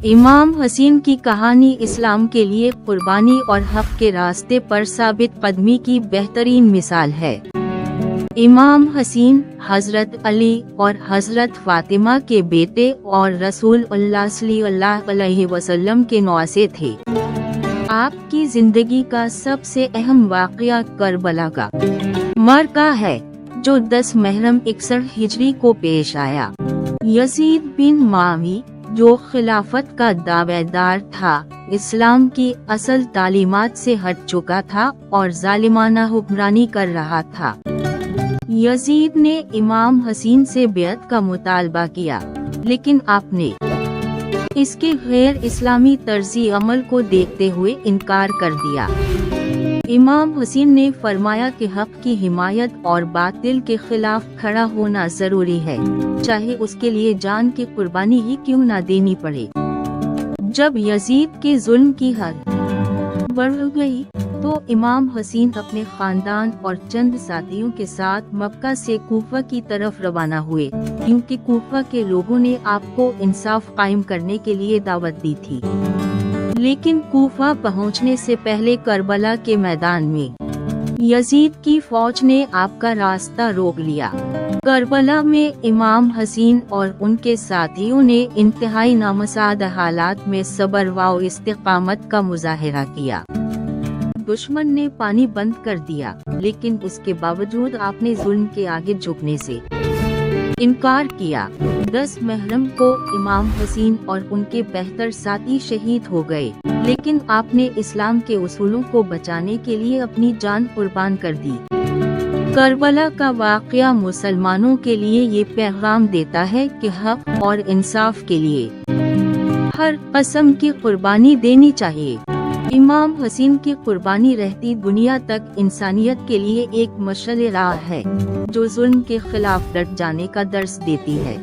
इमाम हसीन की कहानी इस्लाम के लिए कुर्बानी और हक के रास्ते पर साबित कदमी की बेहतरीन मिसाल है। इमाम हसीन हजरत अली और हजरत फातिमा के बेटे और रसूलुल्लाह सल्लल्लाहु अलैहि वसल्लम के नवासे थे। आपकी जिंदगी का सबसे अहम वाक़या करबला का मरका है, जो 10 मुहर्रम 61 हिजरी को पेश आया। यजीद बिन मुआविया, जो खिलाफत का दावेदार था, इस्लाम की असल तालीमात से हट चुका था और जालिमाना हुक्मरानी कर रहा था। यजीद ने इमाम हसीन से बैत का मुतालबा किया, लेकिन आपने इसके गैर इस्लामी तर्ज़ी अमल को देखते हुए इनकार कर दिया। इमाम हसीन ने फरमाया कि हक की हिमायत और बातिल के खिलाफ खड़ा होना जरूरी है, चाहे उसके लिए जान की कुर्बानी ही क्यों न देनी पड़े। जब यजीद के जुल्म की हद बढ़ गई, तो इमाम हसीन अपने खानदान और चंद साथियों के साथ मक्का से कूफा की तरफ रवाना हुए, क्योंकि कूफा के लोगों ने आपको इंसाफ कायम करने के लिए दावत दी थी। लेकिन कूफा पहुंचने से पहले करबला के मैदान में यजीद की फौज ने आपका रास्ता रोक लिया। करबला में इमाम हसीन और उनके साथियों ने इंतहाई नामसाद हालात में सब्र व इस्तिकामत का मुजाहिरा किया। दुश्मन ने पानी बंद कर दिया, लेकिन उसके बावजूद आपने जुल्म के आगे झुकने से इनकार किया। 10 मुहर्रम को इमाम हसीन और उनके बेहतर साथी शहीद हो गए, लेकिन आपने इस्लाम के उसूलों को बचाने के लिए अपनी जान कुर्बान कर दी। करबला का वाक़या मुसलमानों के लिए ये पैगाम देता है कि हक और इंसाफ के लिए हर किस्म की कुर्बानी देनी चाहिए। इमाम हसीन की कुर्बानी रहती दुनिया तक इंसानियत के लिए एक मशाल राह है, जो जुल्म के खिलाफ डट जाने का दर्स देती है।